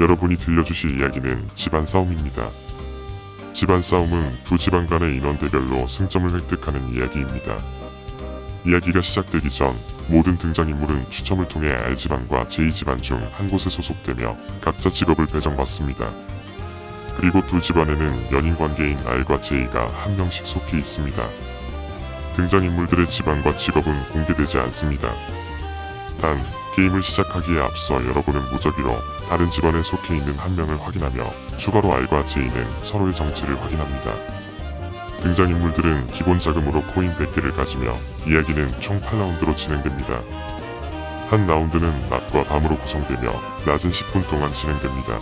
여러분이 들려주실 이야기는 집안 싸움입니다. 집안 싸움은 두 집안 간의 인원 대결로 승점을 획득하는 이야기입니다. 이야기가 시작되기 전 모든 등장인물은 추첨을 통해 R집안과 J집안 중 한 곳에 소속되며 각자 직업을 배정받습니다. 그리고 두 집안에는 연인 관계인 R과 J가 한 명씩 속해 있습니다. 등장인물들의 집안과 직업은 공개되지 않습니다. 단, 게임을 시작하기에 앞서 여러분은 무작위로 다른 집안에 속해 있는 한 명을 확인하며 추가로 R과 J는 서로의 정체를 확인합니다. 등장인물들은 기본 자금으로 코인 100개를 가지며 이야기는 총 8라운드로 진행됩니다. 한 라운드는 낮과 밤으로 구성되며 낮은 10분 동안 진행됩니다.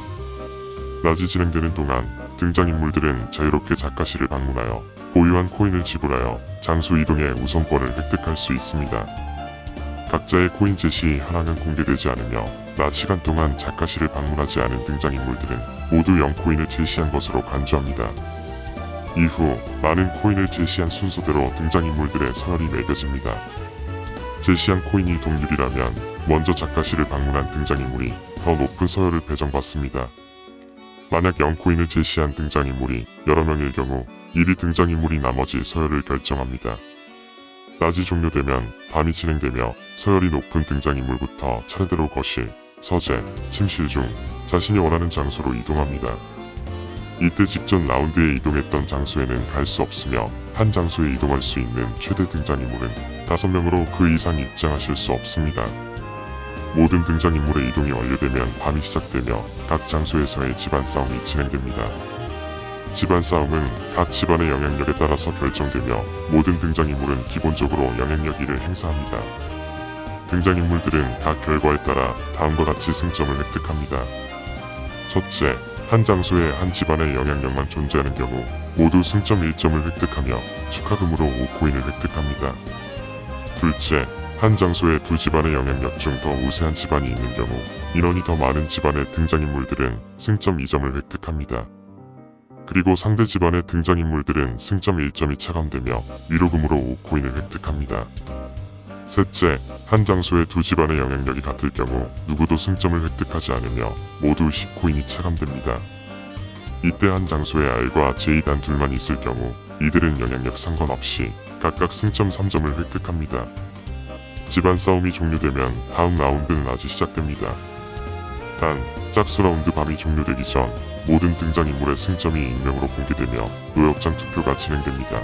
낮이 진행되는 동안 등장인물들은 자유롭게 작가실을 방문하여 보유한 코인을 지불하여 장소 이동의 우선권을 획득할 수 있습니다. 각자의 코인 제시 현황은 공개되지 않으며 낮 시간 동안 작가실을 방문하지 않은 등장인물들은 모두 0코인을 제시한 것으로 간주합니다. 이후 많은 코인을 제시한 순서대로 등장인물들의 서열이 매겨집니다. 제시한 코인이 동률이라면 먼저 작가실을 방문한 등장인물이 더 높은 서열을 배정받습니다. 만약 0코인을 제시한 등장인물이 여러 명일 경우 1위 등장인물이 나머지 서열을 결정합니다. 낮이 종료되면 밤이 진행되며 서열이 높은 등장인물부터 차례대로 거실, 서재, 침실 중 자신이 원하는 장소로 이동합니다. 이때 직전 라운드에 이동했던 장소에는 갈 수 없으며 한 장소에 이동할 수 있는 최대 등장인물은 5명으로 그 이상 입장하실 수 없습니다. 모든 등장인물의 이동이 완료되면 밤이 시작되며 각 장소에서의 집안 싸움이 진행됩니다. 집안 싸움은 각 집안의 영향력에 따라서 결정되며 모든 등장인물은 기본적으로 영향력 1을 행사합니다. 등장인물들은 각 결과에 따라 다음과 같이 승점을 획득합니다. 첫째, 한 장소에 한 집안의 영향력만 존재하는 경우 모두 승점 1점을 획득하며 축하금으로 5코인을 획득합니다. 둘째, 한 장소에 두 집안의 영향력 중 더 우세한 집안이 있는 경우 인원이 더 많은 집안의 등장인물들은 승점 2점을 획득합니다. 그리고 상대 집안의 등장인물들은 승점 1점이 차감되며 위로금으로 5코인을 획득합니다. 셋째, 한 장소에 두 집안의 영향력이 같을 경우 누구도 승점을 획득하지 않으며 모두 10코인이 차감됩니다. 이때 한 장소에 R과 J 단 둘만 있을 경우 이들은 영향력 상관없이 각각 승점 3점을 획득합니다. 집안 싸움이 종료되면 다음 라운드는 아직 시작됩니다. 단, 짝수 라운드 밤이 종료되기 전 모든 등장인물의 승점이 익명으로 공개되며 노역장 투표가 진행됩니다.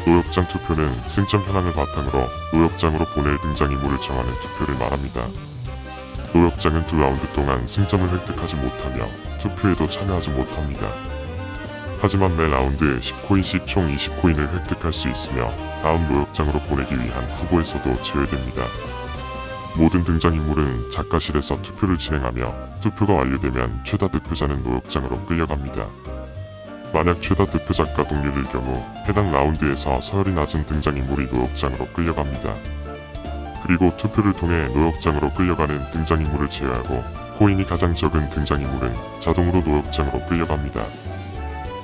노역장 투표는 승점 현황을 바탕으로 노역장으로 보낼 등장인물을 정하는 투표를 말합니다. 노역장은 두 라운드 동안 승점을 획득하지 못하며 투표에도 참여하지 못합니다. 하지만 매 라운드에 10코인씩 총 20코인을 획득할 수 있으며 다음 노역장으로 보내기 위한 후보에서도 제외됩니다. 모든 등장인물은 작가실에서 투표를 진행하며 투표가 완료되면 최다 득표자는 노역장으로 끌려갑니다. 만약 최다 득표자가 동률일 경우 해당 라운드에서 서열이 낮은 등장인물이 노역장으로 끌려갑니다. 그리고 투표를 통해 노역장으로 끌려가는 등장인물을 제외하고 코인이 가장 적은 등장인물은 자동으로 노역장으로 끌려갑니다.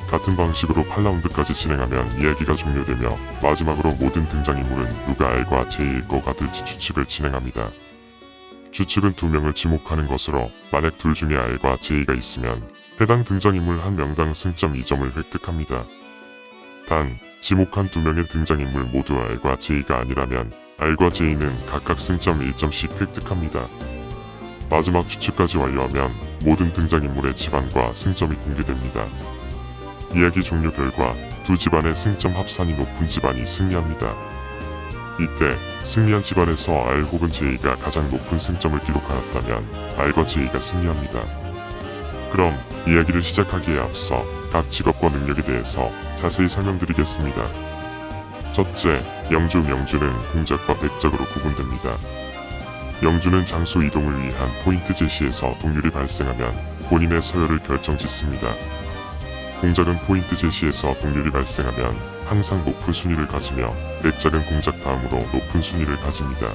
같은 방식으로 8라운드까지 진행하면 이야기가 종료되며 마지막으로 모든 등장인물은 누가 R과 J일 것 같을지 추측을 진행합니다. 추측은 2명을 지목하는 것으로 만약 둘 중에 R과 J가 있으면 해당 등장인물 한 명당 승점 2점을 획득합니다. 단, 지목한 2명의 등장인물 모두 R과 J가 아니라면 R과 J는 각각 승점 1점씩 획득합니다. 마지막 추측까지 완료하면 모든 등장인물의 집안과 승점이 공개됩니다. 이야기 종료 결과 두 집안의 승점 합산이 높은 집안이 승리합니다. 이때 승리한 집안에서 R 혹은 J가 가장 높은 승점을 기록하였다면 R과 J가 승리합니다. 그럼 이야기를 시작하기에 앞서 각 직업과 능력에 대해서 자세히 설명드리겠습니다. 첫째, 영주는 공작과 백작으로 구분됩니다. 영주는 장소 이동을 위한 포인트 제시에서 동률이 발생하면 본인의 서열을 결정짓습니다. 공작은 포인트 제시에서 동률이 발생하면 항상 높은 순위를 가지며 백작은 공작 다음으로 높은 순위를 가집니다.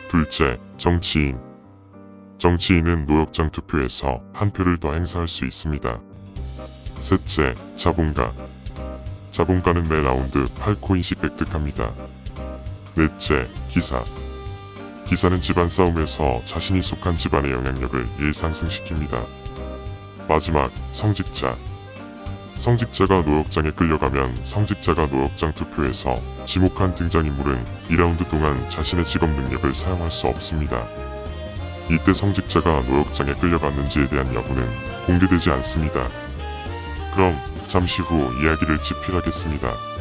둘째, 정치인은 노역장 투표에서 한 표를 더 행사할 수 있습니다. 셋째, 자본가는 매 라운드 8코인씩 획득합니다. 넷째, 기사는 집안 싸움에서 자신이 속한 집안의 영향력을 일상승시킵니다. 마지막, 성직자. 성직자가 노역장에 끌려가면 성직자가 노역장 투표에서 지목한 등장인물은 2라운드 동안 자신의 직업 능력을 사용할 수 없습니다. 이때 성직자가 노역장에 끌려갔는지에 대한 여부는 공개되지 않습니다. 그럼 잠시 후 이야기를 집필하겠습니다.